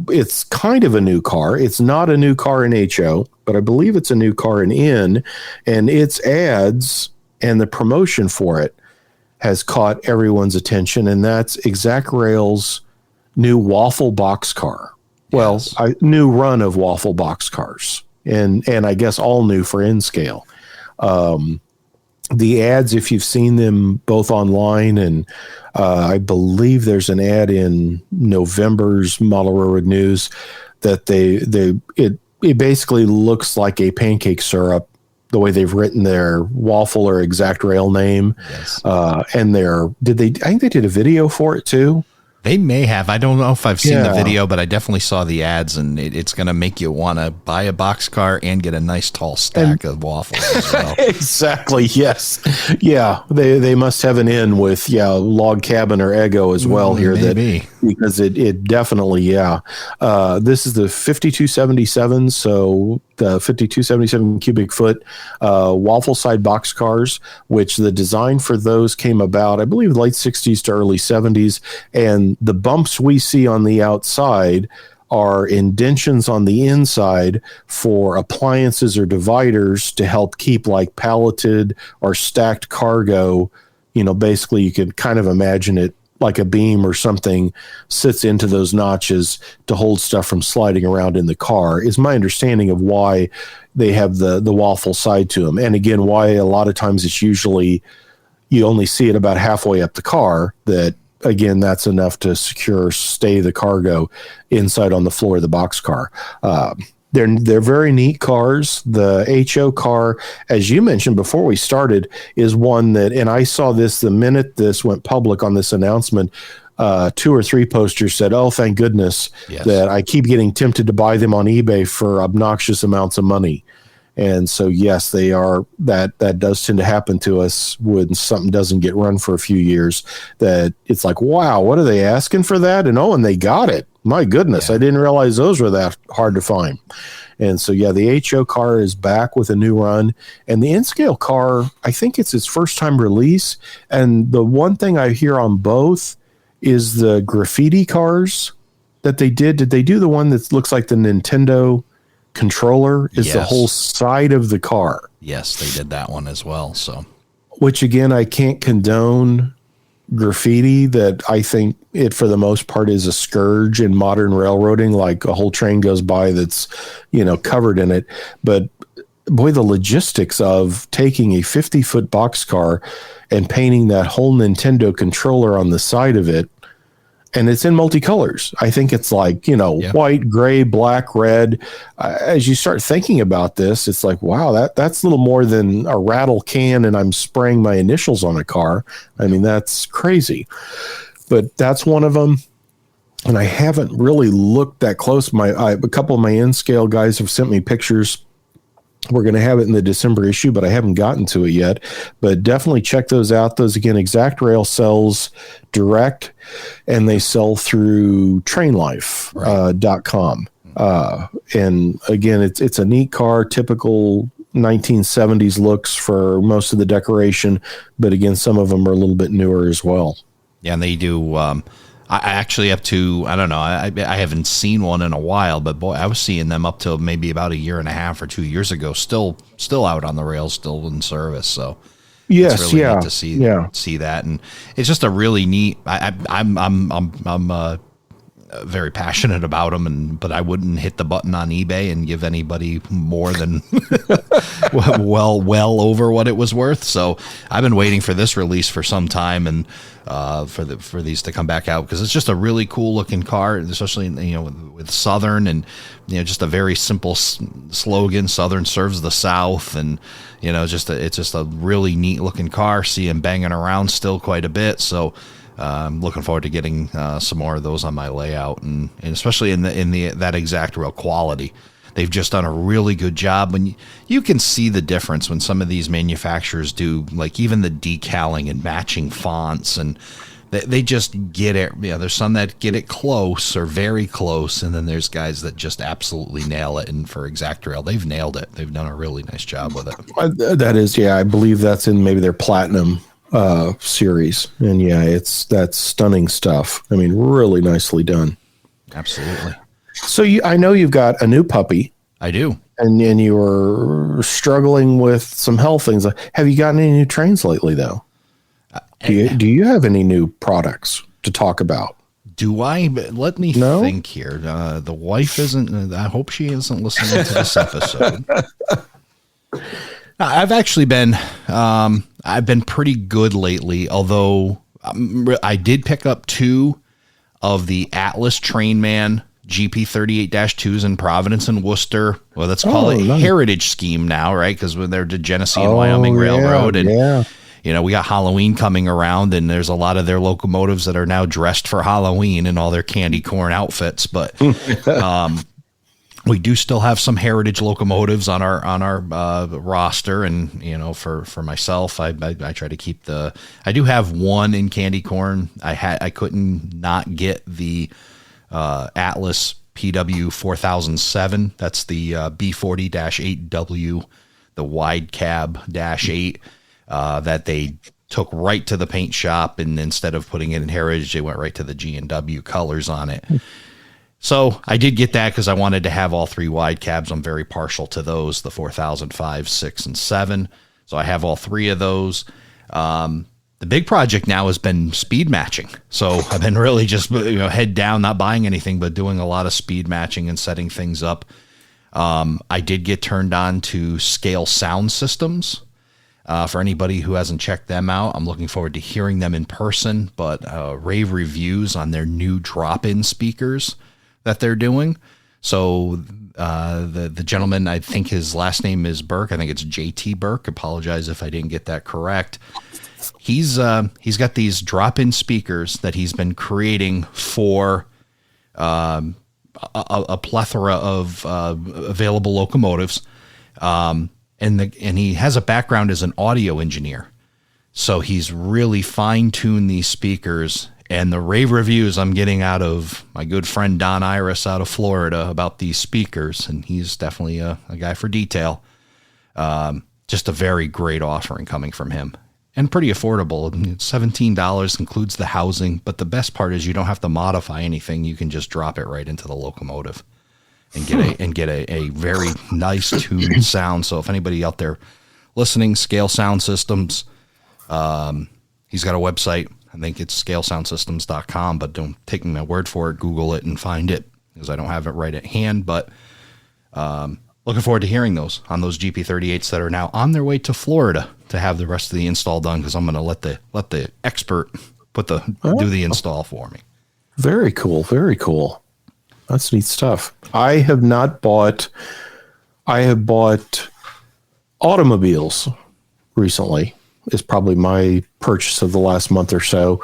[SPEAKER 2] it's kind of a new car. It's not a new car in HO, but I believe it's a new car in N, and its ads and the promotion for it has caught everyone's attention, and that's ExactRail's new waffle box car. Well, yes. New run of waffle box cars, and I guess all new for N scale. The ads, if you've seen them both online, and I believe there's an ad in November's Model Railroad News that it basically looks like a pancake syrup, the way they've written their waffle or ExactRail name. Yes. And I think they did a video for it too.
[SPEAKER 1] They may have. I don't know if I've seen the video, but I definitely saw the ads, and it's going to make you want to buy a boxcar and get a nice tall stack of waffles as well.
[SPEAKER 2] Exactly. Yes. Yeah. They must have an in with Log Cabin or Eggo as well here.
[SPEAKER 1] Maybe.
[SPEAKER 2] Because it definitely, this is the 5277, so the 5277 cubic foot waffle side box cars, which the design for those came about, I believe, late 60s to early 70s, and the bumps we see on the outside are indentions on the inside for appliances or dividers to help keep like palleted or stacked cargo. Basically you could kind of imagine it like a beam or something sits into those notches to hold stuff from sliding around in the car, is my understanding of why they have the waffle side to them. And again, why a lot of times it's usually you only see it about halfway up the car, that again, that's enough to stay the cargo inside on the floor of the boxcar. They're very neat cars. The HO car, as you mentioned before we started, is one that, and I saw this the minute this went public on this announcement, 2 or 3 posters said, "Oh, thank goodness that I keep getting tempted to buy them on eBay for obnoxious amounts of money." And so, yes, they are. That does tend to happen to us when something doesn't get run for a few years. That it's like, wow, what are they asking for that? And they got it. My goodness, I didn't realize those were that hard to find. And so, the HO car is back with a new run. And the N-Scale car, I think it's its first time release. And the one thing I hear on both is the graffiti cars that they did. Did they do the one that looks like the Nintendo controller is the whole side of the car?
[SPEAKER 1] Yes, they did that one as well. So,
[SPEAKER 2] which again, I can't condone graffiti. That I think it for the most part is a scourge in modern railroading, like a whole train goes by that's covered in it. But boy, the logistics of taking a 50-foot boxcar and painting that whole Nintendo controller on the side of it, and it's in multicolors. I think it's like, white, gray, black, red. As you start thinking about this, it's like, wow, that's a little more than a rattle can and I'm spraying my initials on a car. I mean, that's crazy. But that's one of them. And I haven't really looked that close. A couple of my N-Scale guys have sent me pictures. We're going to have it in the December issue, but I haven't gotten to it yet. But definitely check those out. Those, again, ExactRail sells direct, and they sell through trainlife.com. And again, it's a neat car, typical 1970s looks for most of the decoration. But again, some of them are a little bit newer as well.
[SPEAKER 1] Yeah, and they do... I actually have to, I don't know, I haven't seen one in a while, but boy, I was seeing them up till maybe about 1.5 or 2 years ago, still out on the rails, still in service. So
[SPEAKER 2] yes,
[SPEAKER 1] it's really neat to see that. And it's just a really neat, I'm very passionate about them, but I wouldn't hit the button on eBay and give anybody more than well over what it was worth. So I've been waiting for this release for some time, and for these to come back out, because it's just a really cool looking car, especially with Southern, and just a very simple slogan. Southern serves the South, and it's just a really neat looking car. See them banging around still quite a bit. So I'm looking forward to getting some more of those on my layout, and especially in that ExactRail quality. They've just done a really good job. When you can see the difference when some of these manufacturers do, like even the decaling and matching fonts, and they just get it. Yeah, there's some that get it close or very close, and then there's guys that just absolutely nail it. And for ExactRail, they've nailed it. They've done a really nice job with it.
[SPEAKER 2] That is, yeah, I believe that's in maybe their Platinum series. And yeah, that's stunning stuff. I mean, really nicely done.
[SPEAKER 1] Absolutely.
[SPEAKER 2] So I know you've got a new puppy.
[SPEAKER 1] I do.
[SPEAKER 2] And you were struggling with some health things. Have you gotten any new trains lately, though? Do you have any new products to talk about?
[SPEAKER 1] Do I? Let me think here. The wife isn't. I hope she isn't listening to this episode. I've actually been. I've been pretty good lately. Although I did pick up 2 of the Atlas Trainman GP38-2s in Providence and Worcester. Well, let's call it Heritage Scheme now, right? Because they're the Genesee and Wyoming Railroad, and we got Halloween coming around, and there's a lot of their locomotives that are now dressed for Halloween in all their candy corn outfits. But we do still have some heritage locomotives on our roster, and for myself, I try to keep I do have one in candy corn. I couldn't not get the Atlas PW 4007. That's the B40-8W, the wide cab -8 that they took right to the paint shop, and instead of putting it in heritage, they went right to the G&W colors on it. So I did get that because I wanted to have all 3 wide cabs. I'm very partial to those, the 4005, 6, and 7. So I have all 3 of those. The big project now has been speed matching. So I've been really just head down, not buying anything, but doing a lot of speed matching and setting things up. I did get turned on to Scale Sound Systems. For anybody who hasn't checked them out, I'm looking forward to hearing them in person, but rave reviews on their new drop-in speakers that they're doing. So the gentleman, I think his last name is Burke. I think it's JT Burke. Apologize if I didn't get that correct. He's got these drop-in speakers that he's been creating for a plethora of available locomotives. And he has a background as an audio engineer. So he's really fine-tuned these speakers, and the rave reviews I'm getting out of my good friend Don Iris out of Florida about these speakers, and he's definitely a guy for detail. Just a very great offering coming from him, and pretty affordable. $17 includes the housing, but the best part is you don't have to modify anything. You can just drop it right into the locomotive and get a very nice tuned sound. So if anybody out there listening, Scale Sound Systems, he's got a website. I think it's scalesoundsystems.com, but don't take my word for it. Google it and find it, because I don't have it right at hand. But looking forward to hearing those on those GP38s that are now on their way to Florida to have the rest of the install done, because I'm going to let the expert do the install for me.
[SPEAKER 2] Very cool. Very cool. That's neat stuff. I have bought automobiles recently. Is probably my purchase of the last month or so.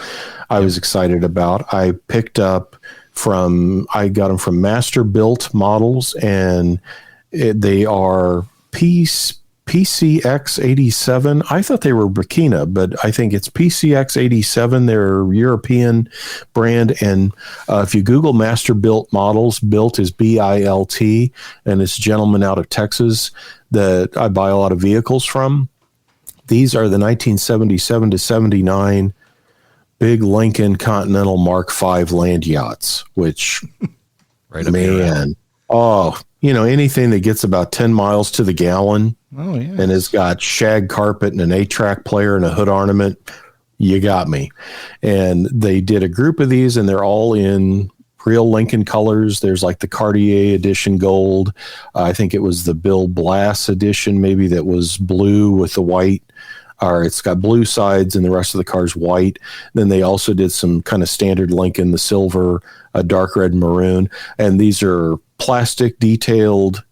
[SPEAKER 2] I was excited about. I got them from Masterbuilt Models, and they are PCX87. I thought they were Burkina, but I think it's PCX87. They're a European brand. And if you Google Masterbuilt Models, built is BILT, and it's a gentleman out of Texas that I buy a lot of vehicles from. These are the 1977 to 79 big Lincoln Continental Mark V land yachts, which, anything that gets about 10 miles to the gallon and has got shag carpet and an 8-track player and a hood ornament, you got me. And they did a group of these, and they're all in real Lincoln colors. There's like the Cartier edition gold. I think it was the Bill Blass edition, maybe, that was blue with the white. Or it's got blue sides and the rest of the car's white. Then they also did some kind of standard Lincoln, the silver, dark red, maroon. And these are plastic detailed,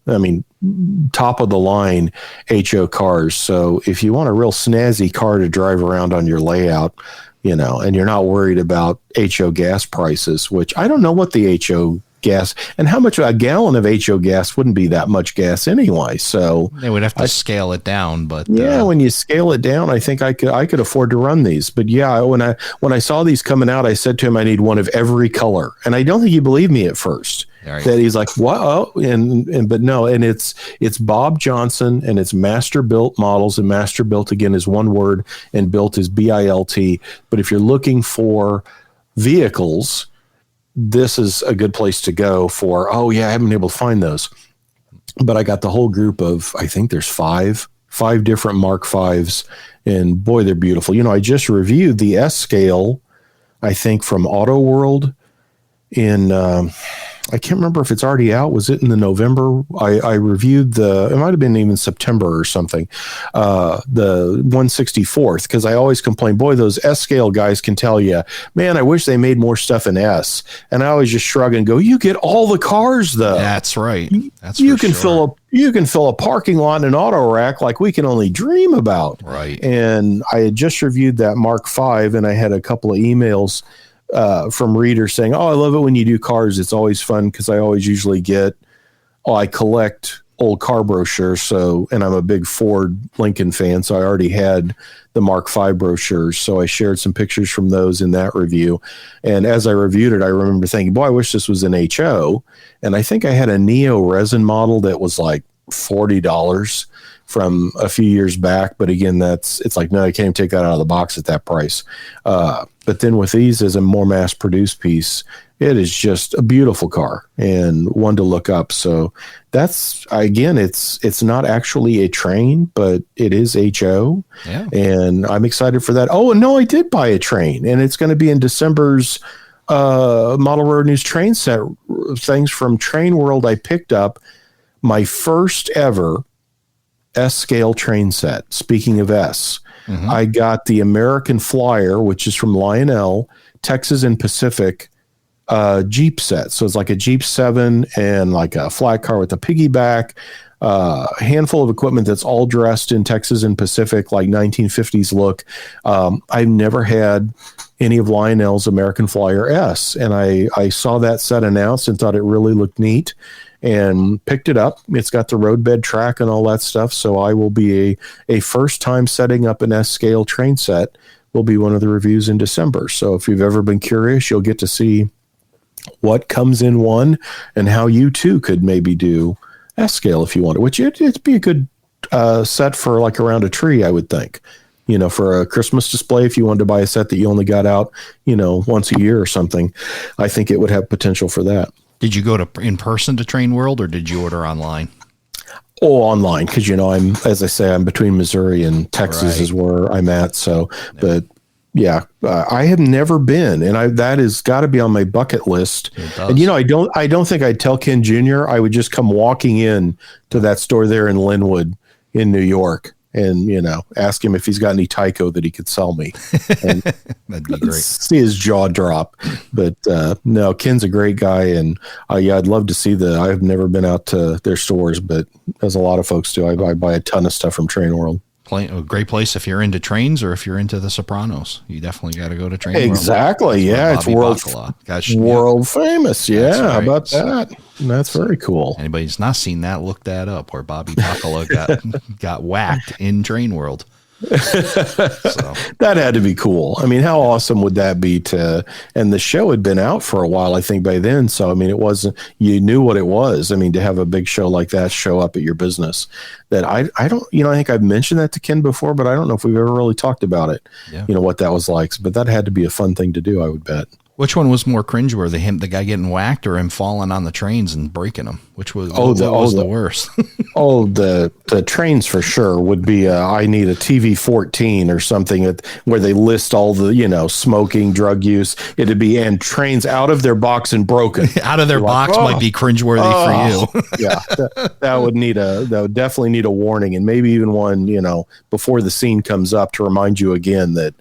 [SPEAKER 2] top of the line HO cars. So if you want a real snazzy car to drive around on your layout, and you're not worried about HO gas prices, which I don't know what the HO gas. And how much a gallon of HO gas wouldn't be that much gas anyway. So
[SPEAKER 1] they would have to scale it down, but
[SPEAKER 2] yeah, when you scale it down, I think I could afford to run these. But yeah, when I saw these coming out, I said to him, I need one of every color. And I don't think he believed me at first. Right. That he's like, what? Oh, but no, and it's Bob Johnson, and it's master built models, and master built again is one word, and built is BILT. But if you're looking for vehicles, this is a good place to go for. Oh yeah, I haven't been able to find those, but I got the whole group of, I think there's five different Mark Vs, and boy, they're beautiful. You know, I just reviewed the S scale, I think from Auto World in. I can't remember if it's already out. Was it in the November? I reviewed it might have been even September or something, the 164th, because I always complain, boy, those S scale guys can tell you, man, I wish they made more stuff in S. And I always just shrug and go, you get all the cars though.
[SPEAKER 1] That's right.
[SPEAKER 2] You can fill a parking lot in an auto rack like we can only dream about.
[SPEAKER 1] Right.
[SPEAKER 2] And I had just reviewed that Mark V, and I had a couple of emails from readers saying, oh, I love it when you do cars. It's always fun because I always usually I collect old car brochures. So, and I'm a big Ford Lincoln fan. So I already had the Mark V brochures. So I shared some pictures from those in that review. And as I reviewed it, I remember thinking, boy, I wish this was an HO. And I think I had a Neo resin model that was like $40 from a few years back. But again, it's like, no, I can't take that out of the box at that price. But then with these as a more mass produced piece, it is just a beautiful car and one to look up. So that's, again, it's not actually a train, but it is HO.
[SPEAKER 1] Yeah.
[SPEAKER 2] And I'm excited for that. Oh, and no, I did buy a train, and it's going to be in December's Model Road News train set things from Train World. I picked up my first ever S-scale train set. Speaking of S, I got the American Flyer, which is from Lionel, Texas and Pacific Jeep set. So it's like a Jeep 7 and like a flat car with a piggyback, a handful of equipment that's all dressed in Texas and Pacific, like 1950s look. I've never had any of Lionel's American Flyer S, and I saw that set announced and thought it really looked neat, and picked it up. It's got the roadbed track and all that stuff. So I will be a first time setting up an S-scale train set will be one of the reviews in December. So if you've ever been curious, you'll get to see what comes in one and how you too could maybe do S-scale if you wanted, which it'd be a good set for like around a tree, I would think. You know, for a Christmas display, if you wanted to buy a set that you only got out, you know, once a year or something, I think it would have potential for that.
[SPEAKER 1] Did you go in person to Train World, or did you order online?
[SPEAKER 2] Oh, online, because, you know, as I say, I'm between Missouri and Texas is where I'm at. So, but yeah, I have never been, and that has got to be on my bucket list. And, you know, I don't think I'd tell Ken Jr. I would just come walking in to that store there in Linwood in New York, and, you know, ask him if he's got any Tyco that he could sell me. And
[SPEAKER 1] that'd be great.
[SPEAKER 2] See his jaw drop. But no, Ken's a great guy. And yeah, I'd love to see I've never been out to their stores, but as a lot of folks do, I buy a ton of stuff from Train World.
[SPEAKER 1] A great place if you're into trains, or if you're into The Sopranos. You definitely got to go to Train World.
[SPEAKER 2] Exactly. Yeah, it's world famous. Yeah, right. How about that? That's very cool.
[SPEAKER 1] Anybody's not seen that, look that up, where Bobby Bacala got whacked in Train World. So
[SPEAKER 2] that had to be cool. I mean, how awesome would that be and the show had been out for a while, I think, by then. So, I mean, it wasn't, you knew what it was. I mean, to have a big show like that show up at your business, that I don't, you know, I think I've mentioned that to Ken before, but I don't know if we've ever really talked about it, you know, what that was like, but that had to be a fun thing to do, I would bet.
[SPEAKER 1] Which one was more cringeworthy, the guy getting whacked, or him falling on the trains and breaking them? Which was the worst?
[SPEAKER 2] The trains for sure would be. I need a TV 14 or something where they list all the, you know, smoking, drug use. It'd be, and trains out of their box and broken.
[SPEAKER 1] Out of their box might be cringeworthy for you.
[SPEAKER 2] Yeah, that would definitely need a warning, and maybe even one, you know, before the scene comes up to remind you again that,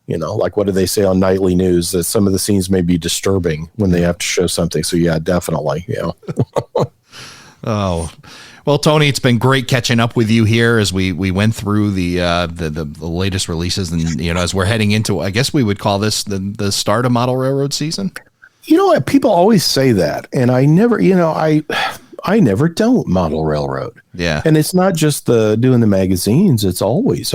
[SPEAKER 2] you know, like what do they say on nightly news, that some of the scenes may be disturbing when they have to show something. So yeah, definitely. Yeah.
[SPEAKER 1] Oh, well, Tony, it's been great catching up with you here as we went through the latest releases, and, you know, as we're heading into, I guess we would call this the start of Model Railroad season.
[SPEAKER 2] You know what? People always say that, and I never, I never don't model railroad.
[SPEAKER 1] Yeah.
[SPEAKER 2] And it's not just doing the magazines. It's always,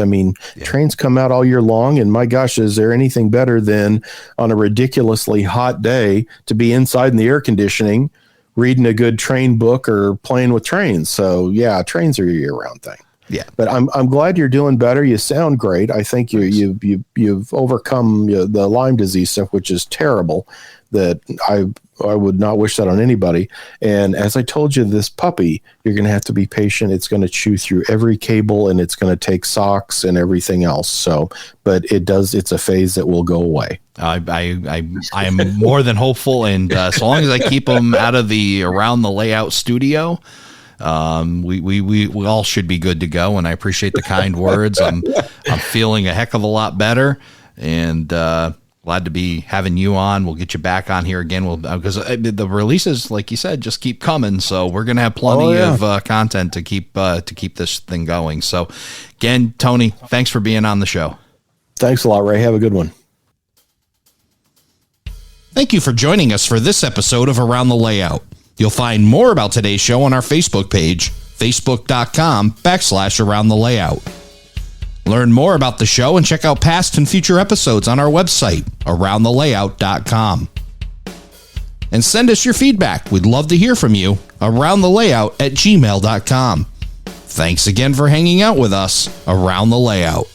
[SPEAKER 2] trains come out all year long, and my gosh, is there anything better than on a ridiculously hot day to be inside in the air conditioning, reading a good train book or playing with trains? So yeah, trains are a year round thing.
[SPEAKER 1] Yeah.
[SPEAKER 2] But I'm glad you're doing better. You sound great. I think you've overcome the Lyme disease stuff, which is terrible. That I would not wish that on anybody. And as I told you, this puppy, you're going to have to be patient. It's going to chew through every cable, and it's going to take socks and everything else. So, but it's a phase that will go away.
[SPEAKER 1] I am more than hopeful. And so long as I keep them out of the Around the Layout studio, we all should be good to go. And I appreciate the kind words. I'm feeling a heck of a lot better, and glad to be having you on. We'll get you back on here again. Because the releases, like you said, just keep coming. So we're going to have plenty of content to keep this thing going. So again, Tony, thanks for being on the show.
[SPEAKER 2] Thanks a lot, Ray. Have a good one.
[SPEAKER 1] Thank you for joining us for this episode of Around the Layout. You'll find more about today's show on our Facebook page, facebook.com/Around the Layout. Learn more about the show and check out past and future episodes on our website, aroundthelayout.com. And send us your feedback. We'd love to hear from you. aroundthelayout@gmail.com. Thanks again for hanging out with us. Around the Layout.